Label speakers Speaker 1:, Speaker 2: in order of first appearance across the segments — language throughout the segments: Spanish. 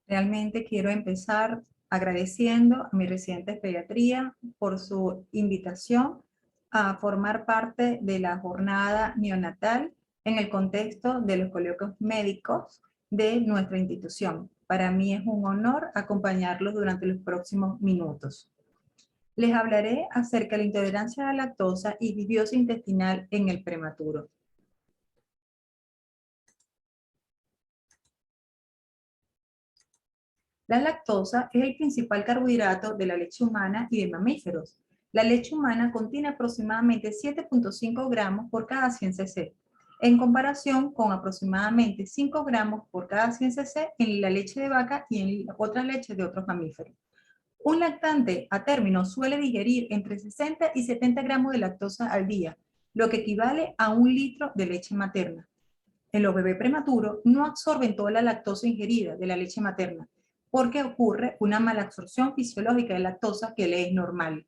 Speaker 1: Realmente quiero empezar agradeciendo a mis residentes de pediatría por su invitación a formar parte de la jornada neonatal en el contexto de los coloquios médicos de nuestra institución. Para mí es un honor acompañarlos durante los próximos minutos. Les hablaré acerca de la intolerancia a la lactosa y disbiosis intestinal en el prematuro. La lactosa es el principal carbohidrato de la leche humana y de mamíferos. La leche humana contiene aproximadamente 7.5 gramos por cada 100 cc, en comparación con aproximadamente 5 gramos por cada 100 cc en la leche de vaca y en otras leches de otros mamíferos. Un lactante a término suele digerir entre 60 y 70 gramos de lactosa al día, lo que equivale a 1 litro de leche materna. En los bebés prematuros no absorben toda la lactosa ingerida de la leche materna, porque ocurre una malabsorción fisiológica de lactosa que le es normal.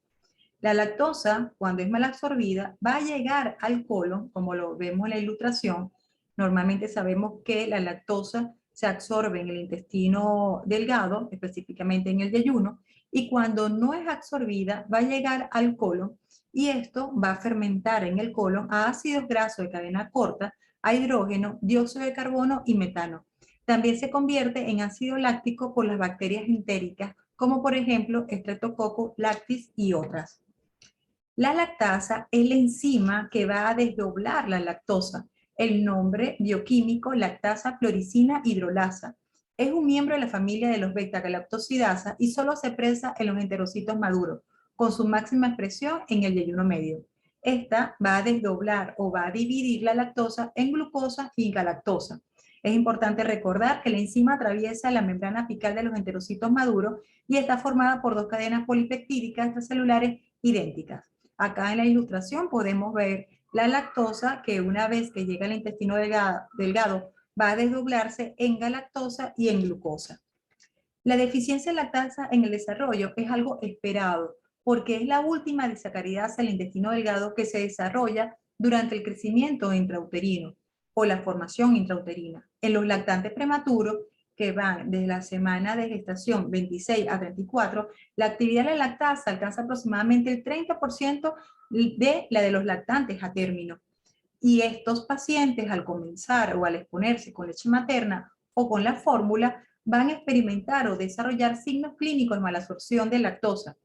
Speaker 1: La lactosa, cuando es mal absorbida, va a llegar al colon, como lo vemos en la ilustración. Normalmente sabemos que la lactosa se absorbe en el intestino delgado, específicamente en el yeyuno, y cuando no es absorbida va a llegar al colon y esto va a fermentar en el colon a ácidos grasos de cadena corta, a hidrógeno, dióxido de carbono y metano. También se convierte en ácido láctico por las bacterias entéricas, como por ejemplo Streptococcus lactis y otras. La lactasa es la enzima que va a desdoblar la lactosa. El nombre bioquímico lactasa cloricina hidrolasa. Es un miembro de la familia de los beta-galactosidasa y solo se expresa en los enterocitos maduros, con su máxima expresión en el yeyuno medio. Esta va a desdoblar o va a dividir la lactosa en glucosa y galactosa. Es importante recordar que la enzima atraviesa la membrana apical de los enterocitos maduros y está formada por dos cadenas polipeptídicas extracelulares idénticas. Acá en la ilustración podemos ver la lactosa que una vez que llega al intestino delgado va a desdoblarse en galactosa y en glucosa. La deficiencia de lactasa en el desarrollo es algo esperado porque es la última disacaridasa del intestino delgado que se desarrolla durante el crecimiento intrauterino o la formación intrauterina. En los lactantes prematuros, que van desde la semana de gestación 26 a 34, la actividad de la lactasa alcanza aproximadamente el 30% de la de los lactantes a término. Y estos pacientes al comenzar o al exponerse con leche materna o con la fórmula van a experimentar o desarrollar signos clínicos de malabsorción de lactosa.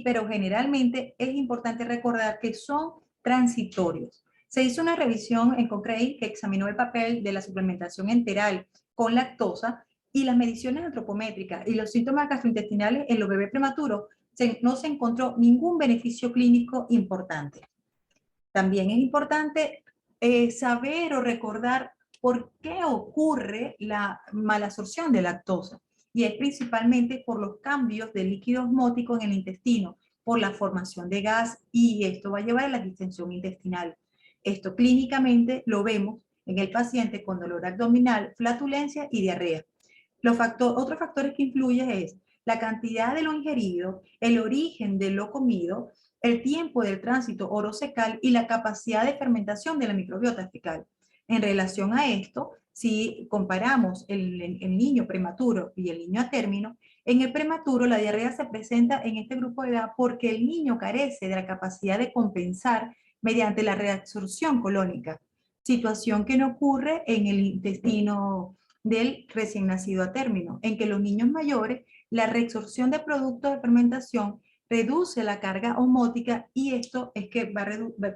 Speaker 1: Pero generalmente es importante recordar que son transitorios. Se hizo una revisión en Cochrane que examinó el papel de la suplementación enteral con lactosa y las mediciones antropométricas y los síntomas gastrointestinales en los bebés prematuros no se encontró ningún beneficio clínico importante. También es importante saber o recordar por qué ocurre la malabsorción de lactosa. Y es principalmente por los cambios de líquido osmótico en el intestino, por la formación de gas, y esto va a llevar a la distensión intestinal. Esto clínicamente lo vemos en el paciente con dolor abdominal, flatulencia y diarrea. Otros factores que influyen es la cantidad de lo ingerido, el origen de lo comido, el tiempo del tránsito orocecal y la capacidad de fermentación de la microbiota fecal. En relación a esto, si comparamos el niño prematuro y el niño a término, en el prematuro la diarrea se presenta en este grupo de edad porque el niño carece de la capacidad de compensar mediante la reabsorción colónica, situación que no ocurre en el intestino del recién nacido a término, en que los niños mayores, la reabsorción de productos de fermentación reduce la carga osmótica y esto es que va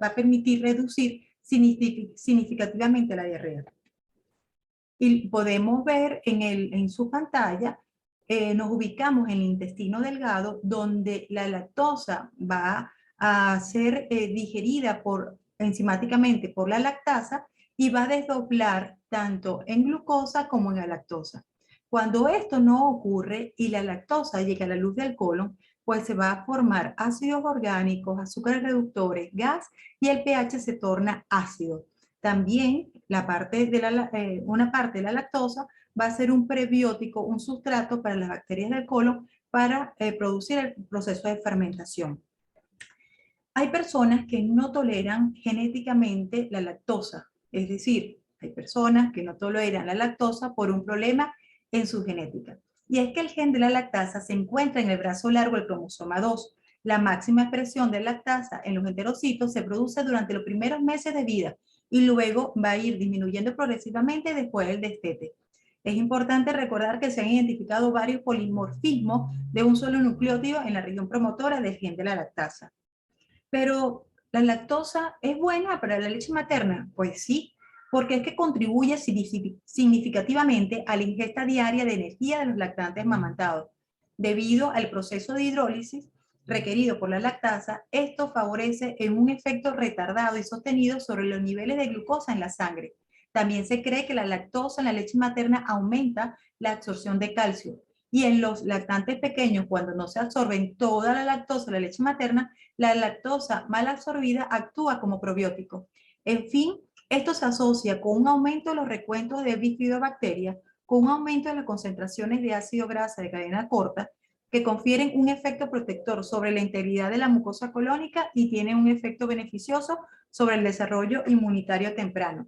Speaker 1: a permitir reducir significativamente la diarrea. Y podemos ver en su pantalla, nos ubicamos en el intestino delgado donde la lactosa va a ser digerida enzimáticamente por la lactasa y va a desdoblar tanto en glucosa como en galactosa. Cuando esto no ocurre y la lactosa llega a la luz del colon, pues se va a formar ácidos orgánicos, azúcares reductores, gas y el pH se torna ácido. También una parte de la lactosa va a ser un prebiótico, un sustrato para las bacterias del colon para producir el proceso de fermentación. Hay personas que no toleran genéticamente la lactosa, es decir, hay personas que no toleran la lactosa por un problema en su genética. y es que el gen de la lactasa se encuentra en el brazo largo del cromosoma 2. La máxima expresión de lactasa en los enterocitos se produce durante los primeros meses de vida y luego va a ir disminuyendo progresivamente después del destete. Es importante recordar que se han identificado varios polimorfismos de un solo nucleótido en la región promotora del gen de la lactasa. Pero, ¿la lactosa es buena para la leche materna? Pues sí, porque es que contribuye significativamente a la ingesta diaria de energía de los lactantes amamantados. Debido al proceso de hidrólisis requerido por la lactasa, esto favorece en un efecto retardado y sostenido sobre los niveles de glucosa en la sangre. También se cree que la lactosa en la leche materna aumenta la absorción de calcio. Y en los lactantes pequeños, cuando no se absorben toda la lactosa de la leche materna, la lactosa mal absorbida actúa como probiótico. En fin, esto se asocia con un aumento de los recuentos de bifidobacterias, con un aumento de las concentraciones de ácido grasa de cadena corta, que confieren un efecto protector sobre la integridad de la mucosa colónica y tienen un efecto beneficioso sobre el desarrollo inmunitario temprano.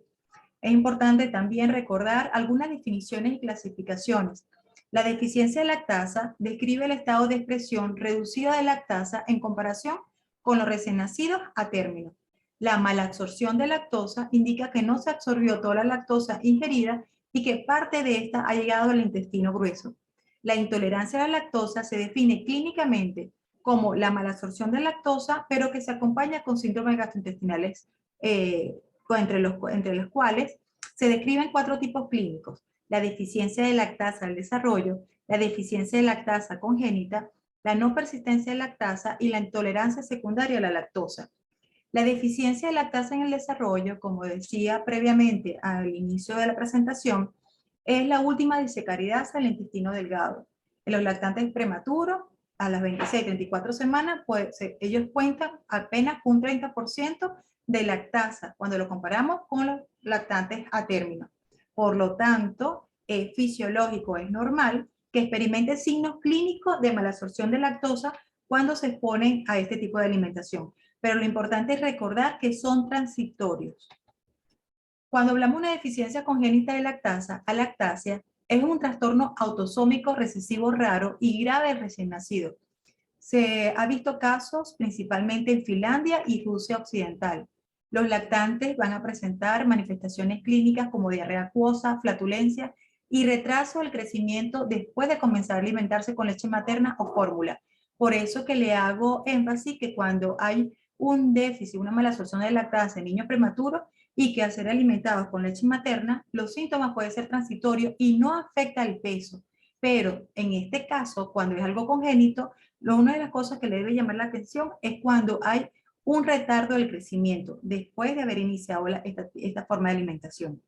Speaker 1: Es importante también recordar algunas definiciones y clasificaciones. La deficiencia de lactasa describe el estado de expresión reducida de lactasa en comparación con los recién nacidos a término. La malabsorción de lactosa indica que no se absorbió toda la lactosa ingerida y que parte de esta ha llegado al intestino grueso. La intolerancia a la lactosa se define clínicamente como la malabsorción de lactosa, pero que se acompaña con síntomas gastrointestinales, entre los cuales se describen 4 tipos clínicos: la deficiencia de lactasa al desarrollo, la deficiencia de lactasa congénita, la no persistencia de lactasa y la intolerancia secundaria a la lactosa. La deficiencia de lactasa en el desarrollo, como decía previamente al inicio de la presentación, es la última disacaridasa del intestino delgado. En los lactantes prematuros, a las 26-34 semanas, pues ellos cuentan apenas un 30% de lactasa cuando lo comparamos con los lactantes a término. Por lo tanto, es fisiológico, es normal que experimenten signos clínicos de malabsorción de lactosa cuando se exponen a este tipo de alimentación. Pero lo importante es recordar que son transitorios. Cuando hablamos de una deficiencia congénita de lactasa, alactasia, es un trastorno autosómico recesivo raro y grave del recién nacido. Se ha visto casos principalmente en Finlandia y Rusia occidental. Los lactantes van a presentar manifestaciones clínicas como diarrea acuosa, flatulencia y retraso del crecimiento después de comenzar a alimentarse con leche materna o fórmula. Por eso que le hago énfasis que cuando hay un déficit, una mala absorción de lactasa en niños prematuros y que al ser alimentados con leche materna, los síntomas pueden ser transitorios y no afecta el peso. Pero en este caso, cuando es algo congénito, una de las cosas que le debe llamar la atención es cuando hay un retardo del crecimiento después de haber iniciado esta forma de alimentación.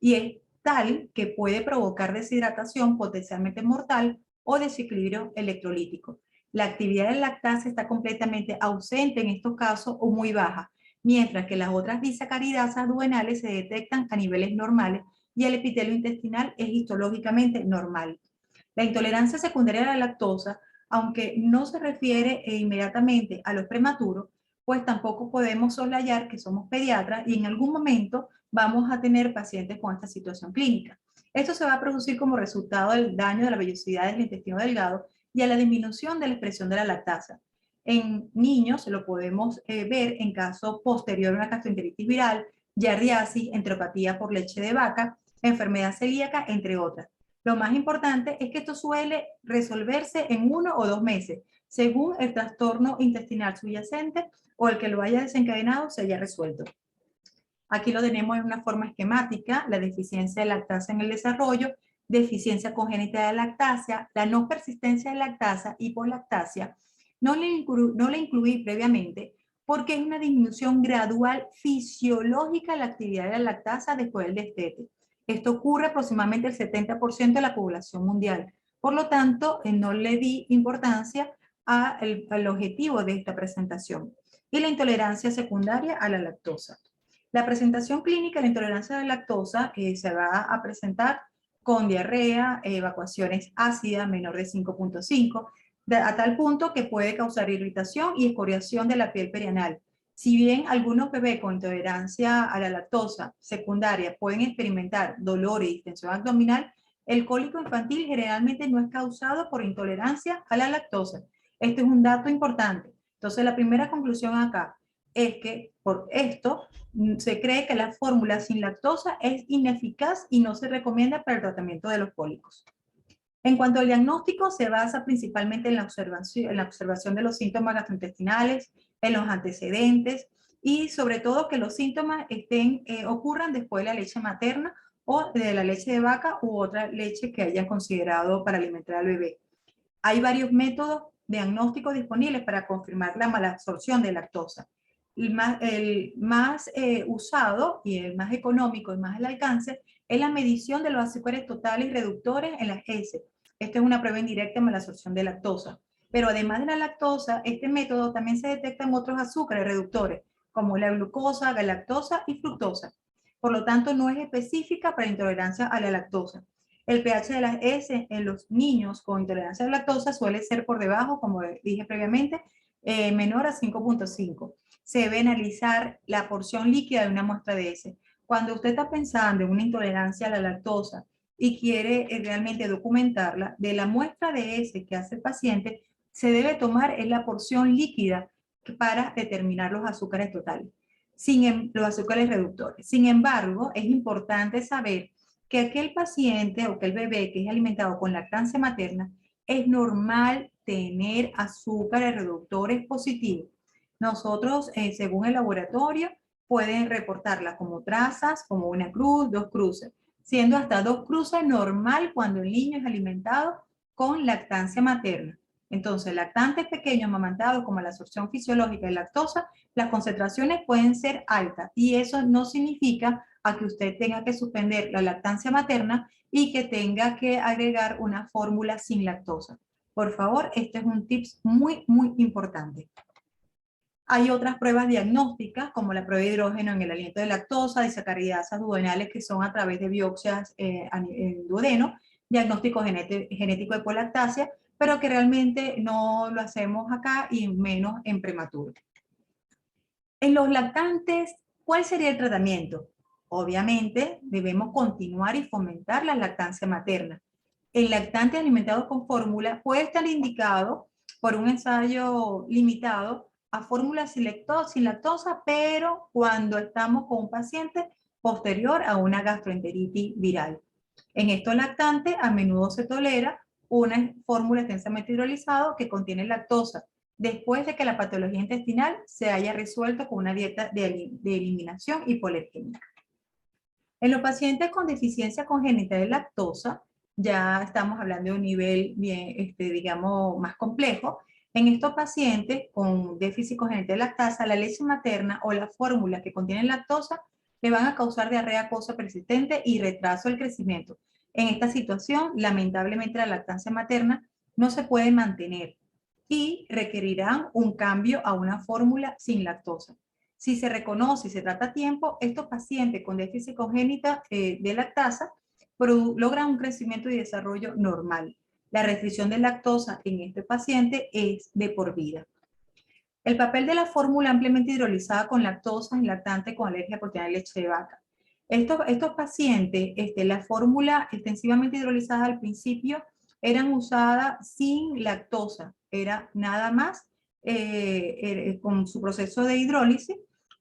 Speaker 1: Y es tal que puede provocar deshidratación potencialmente mortal o desequilibrio electrolítico. La actividad de lactasa está completamente ausente en estos casos o muy baja, mientras que las otras disacaridasas duodenales se detectan a niveles normales y el epitelio intestinal es histológicamente normal. La intolerancia secundaria a la lactosa, aunque no se refiere inmediatamente a los prematuros, pues tampoco podemos soslayar que somos pediatras y en algún momento vamos a tener pacientes con esta situación clínica. Esto se va a producir como resultado del daño de la vellosidad del intestino delgado y a la disminución de la expresión de la lactasa. En niños lo podemos ver en caso posterior a una gastroenteritis viral, giardiasis, enteropatía por leche de vaca, enfermedad celíaca, entre otras. Lo más importante es que esto suele resolverse en 1 o 2 meses, según el trastorno intestinal subyacente o el que lo haya desencadenado se haya resuelto. Aquí lo tenemos en una forma esquemática: la deficiencia de lactasa en el desarrollo, deficiencia congénita de lactasia, la no persistencia de lactasa, hipolactasia. No le incluí previamente porque es una disminución gradual fisiológica de la actividad de la lactasa después del destete. Esto ocurre aproximadamente el 70% de la población mundial. Por lo tanto, no le di importancia al objetivo de esta presentación. Y la intolerancia secundaria a la lactosa. La presentación clínica de la intolerancia a la lactosa se va a presentar con diarrea, evacuaciones ácidas menor de 5.5, a tal punto que puede causar irritación y escoriación de la piel perianal. Si bien algunos bebés con intolerancia a la lactosa secundaria pueden experimentar dolor y distensión abdominal, El cólico infantil generalmente no es causado por intolerancia a la lactosa. Este es un dato importante. Entonces, la primera conclusión acá es que por esto se cree que la fórmula sin lactosa es ineficaz y no se recomienda para el tratamiento de los cólicos. En cuanto al diagnóstico, se basa principalmente en la observación de los síntomas gastrointestinales, en los antecedentes y sobre todo que los síntomas ocurran después de la leche materna o de la leche de vaca u otra leche que hayan considerado para alimentar al bebé. Hay varios métodos diagnósticos disponibles para confirmar la malabsorción de lactosa. El más usado y el más económico y más al alcance es la medición de los azúcares totales y reductores en las heces. Esta es una prueba indirecta de malabsorción de lactosa. Pero además de la lactosa, este método también se detecta en otros azúcares reductores, como la glucosa, galactosa y fructosa. Por lo tanto, no es específica para intolerancia a la lactosa. El pH de las heces en los niños con intolerancia a la lactosa suele ser por debajo, como dije previamente, menor a 5.5. Se debe analizar la porción líquida de una muestra de heces. Cuando usted está pensando en una intolerancia a la lactosa y quiere realmente documentarla, de la muestra de heces que hace el paciente, se debe tomar la porción líquida para determinar los azúcares totales, los azúcares reductores. Sin embargo, es importante saber que aquel paciente o aquel bebé que es alimentado con lactancia materna, es normal tener azúcares reductores positivos. Nosotros, según el laboratorio, pueden reportarla como trazas, como una cruz, 2 cruces, siendo hasta 2 cruces normal cuando el niño es alimentado con lactancia materna. Entonces, lactantes pequeños amamantados como la absorción fisiológica de lactosa, las concentraciones pueden ser altas y eso no significa a que usted tenga que suspender la lactancia materna y que tenga que agregar una fórmula sin lactosa. Por favor, este es un tips muy, muy importante. Hay otras pruebas diagnósticas, como la prueba de hidrógeno en el aliento de lactosa, disacaridasas duodenales, que son a través de biopsias en duodeno, diagnóstico genético de polactasia, pero que realmente no lo hacemos acá y menos en prematuro. En los lactantes, ¿cuál sería el tratamiento? Obviamente, debemos continuar y fomentar la lactancia materna. El lactante alimentado con fórmula puede estar indicado por un ensayo limitado a fórmula sin lactosa, pero cuando estamos con un paciente posterior a una gastroenteritis viral. En estos lactantes a menudo se tolera una fórmula extensamente hidrolizada que contiene lactosa, después de que la patología intestinal se haya resuelto con una dieta de eliminación hipoalergénica. En los pacientes con deficiencia congénita de lactosa, ya estamos hablando de un nivel bien, digamos, más complejo. En estos pacientes con déficit congénito de lactasa, la leche materna o las fórmulas que contienen lactosa le van a causar diarrea acuosa persistente y retraso del crecimiento. En esta situación, lamentablemente, la lactancia materna no se puede mantener y requerirán un cambio a una fórmula sin lactosa. Si se reconoce y se trata a tiempo, estos pacientes con déficit congénita de lactasa logran un crecimiento y desarrollo normal. La restricción de lactosa en este paciente es de por vida. El papel de la fórmula ampliamente hidrolizada con lactosa en lactante con alergia a proteína de leche de vaca. Estos pacientes, la fórmula extensivamente hidrolizada al principio eran usadas sin lactosa, era nada más con su proceso de hidrólisis,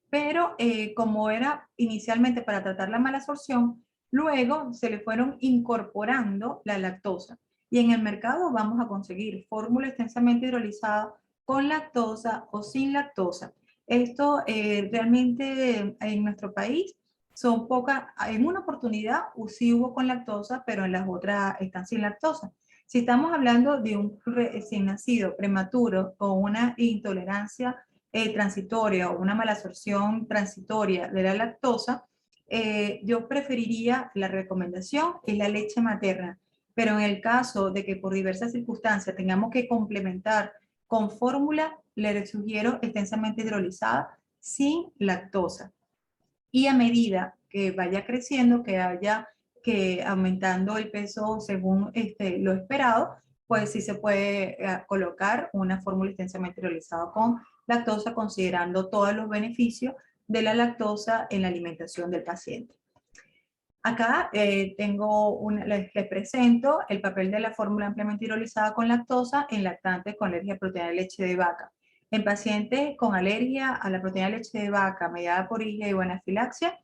Speaker 1: pero como era inicialmente para tratar la mala absorción, luego se le fueron incorporando la lactosa. Y en el mercado vamos a conseguir fórmula extensamente hidrolizada con lactosa o sin lactosa. Esto realmente en nuestro país son pocas, en una oportunidad sí hubo con lactosa, pero en las otras están sin lactosa. Si estamos hablando de un recién nacido prematuro con una intolerancia transitoria o una malabsorción transitoria de la lactosa, yo preferiría la recomendación es la leche materna. Pero en el caso de que por diversas circunstancias tengamos que complementar con fórmula, le sugiero extensamente hidrolizada sin lactosa. Y a medida que vaya creciendo, que vaya aumentando el peso según lo esperado, pues sí se puede colocar una fórmula extensamente hidrolizada con lactosa, considerando todos los beneficios de la lactosa en la alimentación del paciente. Acá les presento el papel de la fórmula ampliamente hidrolizada con lactosa en lactantes con alergia a proteína de leche de vaca. En pacientes con alergia a la proteína de leche de vaca mediada por IgE o anafilaxia,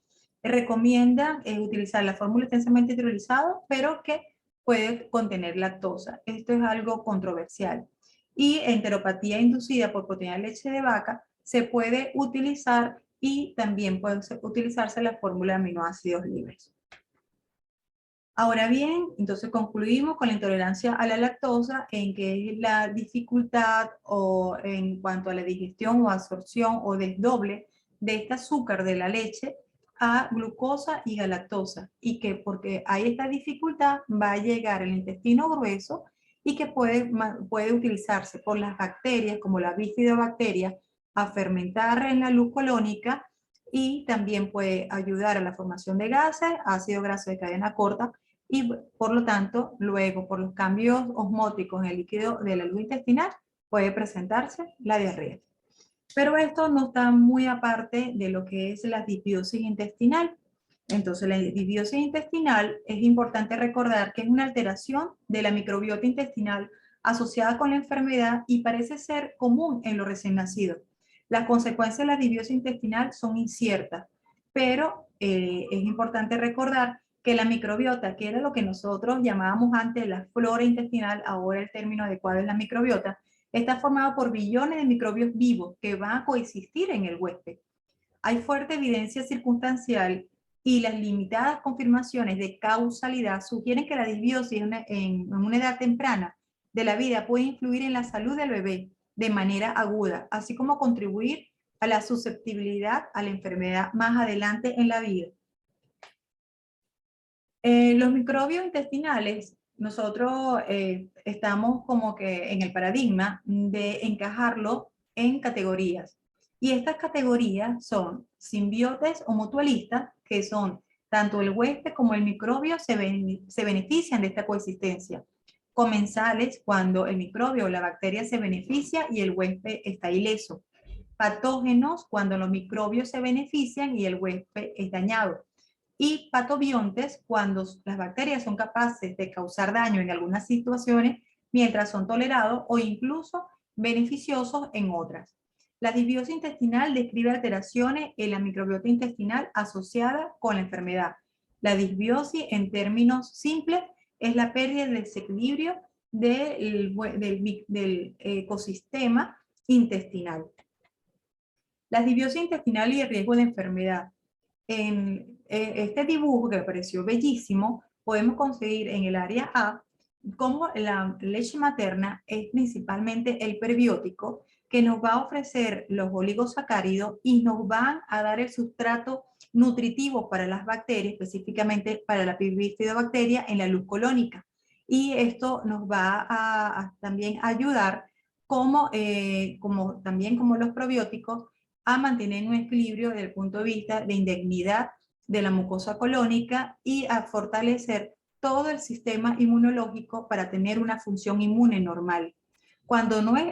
Speaker 1: recomiendan utilizar la fórmula intensamente hidrolizada, pero que puede contener lactosa. Esto es algo controversial. Y enteropatía inducida por proteína de leche de vaca se puede utilizar y también puede utilizarse la fórmula de aminoácidos libres. Ahora bien, entonces concluimos con la intolerancia a la lactosa, en que es la dificultad o en cuanto a la digestión o absorción o desdoble de este azúcar de la leche a glucosa y galactosa, y que porque hay esta dificultad va a llegar al intestino grueso y que puede utilizarse por las bacterias como la bifidobacteria a fermentar en la luz colónica, y también puede ayudar a la formación de gases, ácido graso de cadena corta, y por lo tanto, luego por los cambios osmóticos en el líquido de la luz intestinal, puede presentarse la diarrea. Pero esto no está muy aparte de lo que es la disbiosis intestinal. Entonces, la disbiosis intestinal es importante recordar que es una alteración de la microbiota intestinal asociada con la enfermedad y parece ser común en los recién nacidos. Las consecuencias de la disbiosis intestinal son inciertas, pero es importante recordar que la microbiota, que era lo que nosotros llamábamos antes la flora intestinal, ahora el término adecuado es la microbiota, está formado por billones de microbios vivos que van a coexistir en el huésped. Hay fuerte evidencia circunstancial y las limitadas confirmaciones de causalidad sugieren que la disbiosis en una edad temprana de la vida puede influir en la salud del bebé de manera aguda, así como contribuir a la susceptibilidad a la enfermedad más adelante en la vida. Los microbios intestinales, nosotros estamos como que en el paradigma de encajarlo en categorías. Y estas categorías son simbiotes o mutualistas, que son tanto el huésped como el microbio se benefician de esta coexistencia. Comensales, cuando el microbio o la bacteria se beneficia y el huésped está ileso. Patógenos, cuando los microbios se benefician y el huésped es dañado. Y patobiontes, cuando las bacterias son capaces de causar daño en algunas situaciones, mientras son tolerados o incluso beneficiosos en otras. La disbiosis intestinal describe alteraciones en la microbiota intestinal asociada con la enfermedad. La disbiosis, en términos simples, es la pérdida del desequilibrio del ecosistema intestinal. La disbiosis intestinal y el riesgo de enfermedad. En este dibujo, que me pareció bellísimo, podemos conseguir en el área A cómo la leche materna es principalmente el prebiótico que nos va a ofrecer los oligosacáridos y nos van a dar el sustrato nutritivo para las bacterias, específicamente para la bifidobacteria en la luz colónica. Y esto nos va a también ayudar también como los probióticos a mantener un equilibrio desde el punto de vista de indignidad de la mucosa colónica y a fortalecer todo el sistema inmunológico para tener una función inmune normal.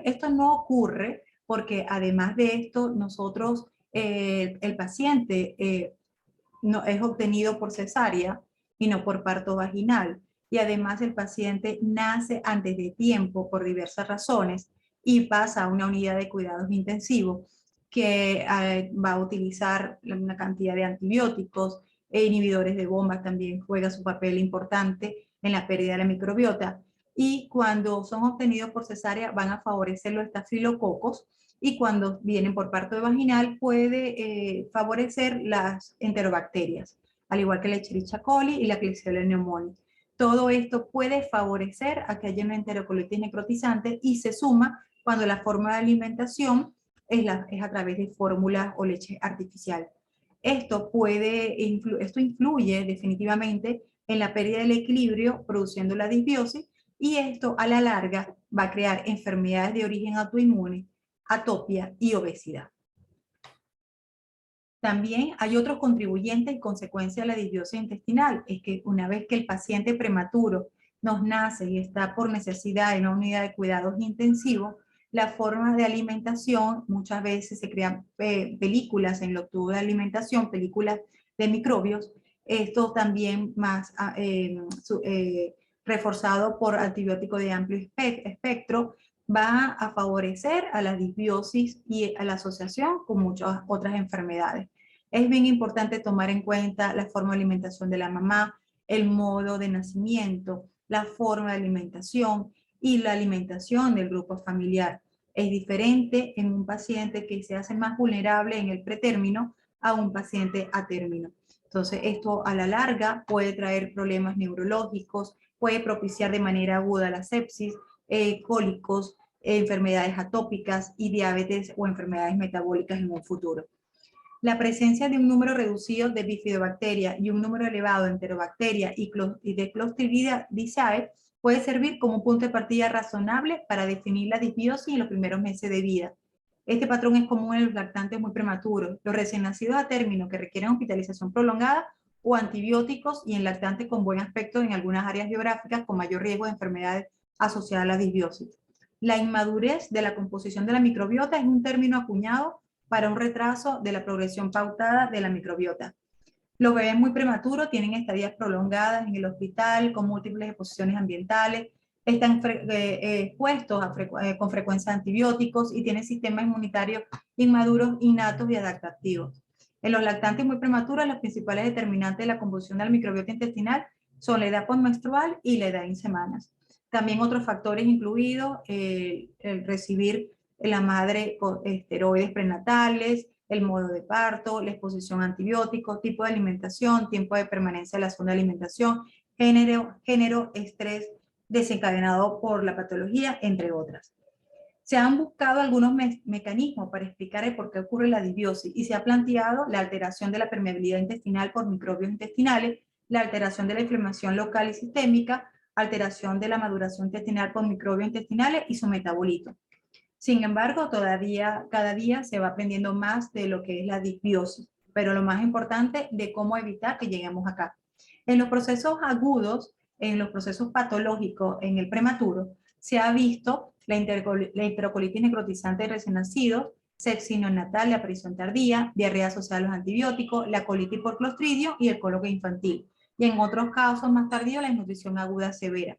Speaker 1: Esto no ocurre porque además de esto nosotros, el paciente no, es obtenido por cesárea y no por parto vaginal. Y además el paciente nace antes de tiempo por diversas razones y pasa a una unidad de cuidados intensivos que va a utilizar una cantidad de antibióticos e inhibidores de bombas, también juega su papel importante en la pérdida de la microbiota. Y cuando son obtenidos por cesárea van a favorecer los estafilococos, y cuando vienen por parto vaginal puede favorecer las enterobacterias, al igual que la Escherichia coli y la Klebsiella pneumoniae. Todo esto puede favorecer a que haya una enterocolitis necrotizante y se suma cuando la forma de alimentación es a través de fórmulas o leche artificial. Esto influye definitivamente en la pérdida del equilibrio, produciendo la disbiosis, y esto a la larga va a crear enfermedades de origen autoinmune, atopia y obesidad. También hay otros contribuyentes y consecuencias de la disbiosis intestinal. Es que una vez que el paciente prematuro nos nace y está por necesidad de una unidad de cuidados intensivos, la forma de alimentación, muchas veces se crean películas en los tubos de alimentación, películas de microbios, Esto también más reforzado por antibiótico de amplio espectro, va a favorecer a la disbiosis y a la asociación con muchas otras enfermedades. Es bien importante tomar en cuenta la forma de alimentación de la mamá, el modo de nacimiento, la forma de alimentación y la alimentación del grupo familiar. Es diferente en un paciente que se hace más vulnerable en el pretérmino a un paciente a término. Entonces, esto a la larga puede traer problemas neurológicos, puede propiciar de manera aguda la sepsis, cólicos, enfermedades atópicas y diabetes o enfermedades metabólicas en un futuro. La presencia de un número reducido de bifidobacteria y un número elevado de enterobacteria y de Clostridiaceae puede servir como un punto de partida razonable para definir la disbiosis en los primeros meses de vida. Este patrón es común en los lactantes muy prematuros, los recién nacidos a término que requieren hospitalización prolongada o antibióticos y en lactantes con buen aspecto en algunas áreas geográficas con mayor riesgo de enfermedades asociadas a la disbiosis. La inmadurez de la composición de la microbiota es un término acuñado para un retraso de la progresión pautada de la microbiota. Los bebés muy prematuros tienen estadías prolongadas en el hospital con múltiples exposiciones ambientales, están expuestos con frecuencia a antibióticos y tienen sistemas inmunitarios inmaduros, innatos y adaptativos. En los lactantes muy prematuros, los principales determinantes de la composición de la microbiota intestinal son la edad postmenstrual y la edad en semanas. También otros factores incluidos, el recibir la madre con esteroides prenatales, el modo de parto, la exposición a antibióticos, tipo de alimentación, tiempo de permanencia en la zona de alimentación, género, estrés desencadenado por la patología, entre otras. Se han buscado algunos mecanismos para explicar el por qué ocurre la disbiosis y se ha planteado la alteración de la permeabilidad intestinal por microbios intestinales, la alteración de la inflamación local y sistémica, alteración de la maduración intestinal por microbios intestinales y su metabolito. Sin embargo, todavía cada día se va aprendiendo más de lo que es la disbiosis, pero lo más importante de cómo evitar que lleguemos acá. En los procesos agudos, en los procesos patológicos, en el prematuro, se ha visto la enterocolitis necrotizante de recién nacidos, sepsis neonatal, la aparición tardía, diarrea asociada a los antibióticos, la colitis por clostridio y el cólico infantil. Y en otros casos más tardíos, la desnutrición aguda severa.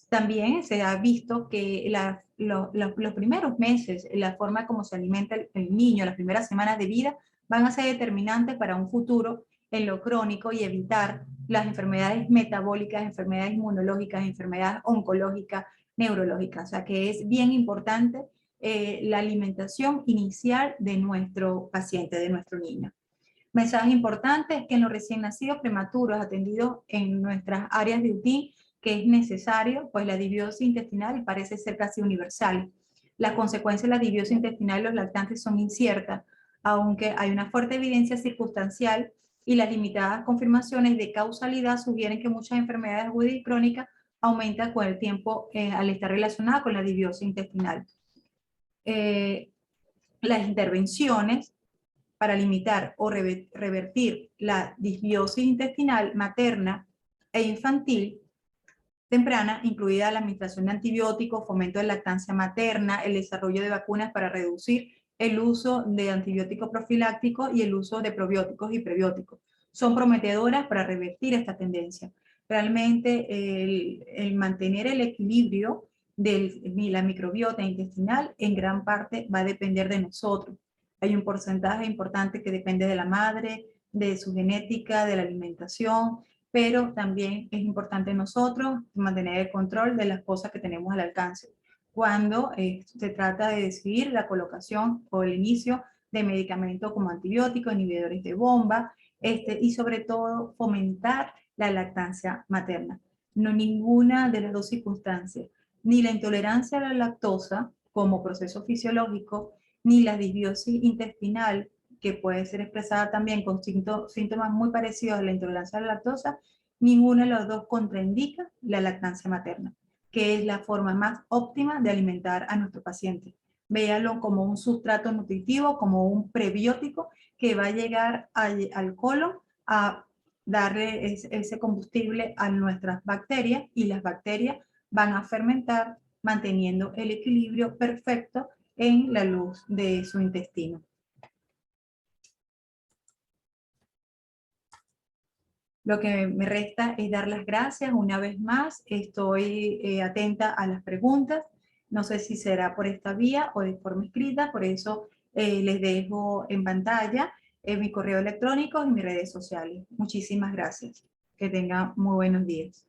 Speaker 1: También se ha visto que los primeros meses, la forma como se alimenta el niño, las primeras semanas de vida, van a ser determinantes para un futuro en lo crónico y evitar las enfermedades metabólicas, enfermedades inmunológicas, enfermedades oncológicas, neurológicas. O sea que es bien importante la alimentación inicial de nuestro paciente, de nuestro niño. Mensaje importante es que en los recién nacidos prematuros atendidos en nuestras áreas de UTI, que es necesario, pues la disbiosis intestinal parece ser casi universal. Las consecuencias de la disbiosis intestinal en los lactantes son inciertas, aunque hay una fuerte evidencia circunstancial y las limitadas confirmaciones de causalidad sugieren que muchas enfermedades agudas y crónicas aumentan con el tiempo al estar relacionadas con la disbiosis intestinal. Las intervenciones para limitar o revertir la disbiosis intestinal materna e infantil temprana, incluida la administración de antibióticos, fomento de lactancia materna, el desarrollo de vacunas para reducir el uso de antibióticos profilácticos y el uso de probióticos y prebióticos. Son prometedoras para revertir esta tendencia. Realmente el mantener el equilibrio de la microbiota intestinal en gran parte va a depender de nosotros. Hay un porcentaje importante que depende de la madre, de su genética, de la alimentación, pero también es importante nosotros mantener el control de las cosas que tenemos al alcance. Cuando se trata de decidir la colocación o el inicio de medicamentos como antibióticos, inhibidores de bomba, y sobre todo fomentar la lactancia materna. No ninguna de las dos circunstancias, ni la intolerancia a la lactosa como proceso fisiológico, ni la disbiosis intestinal, que puede ser expresada también con síntomas muy parecidos a la intolerancia a la lactosa, ninguna de las dos contraindica la lactancia materna, que es la forma más óptima de alimentar a nuestro paciente. Véalo como un sustrato nutritivo, como un prebiótico que va a llegar al colon a darle ese combustible a nuestras bacterias y las bacterias van a fermentar manteniendo el equilibrio perfecto en la luz de su intestino. Lo que me resta es dar las gracias una vez más. Estoy atenta a las preguntas. No sé si será por esta vía o de forma escrita, por eso les dejo en pantalla mi correo electrónico y mis redes sociales. Muchísimas gracias. Que tengan muy buenos días.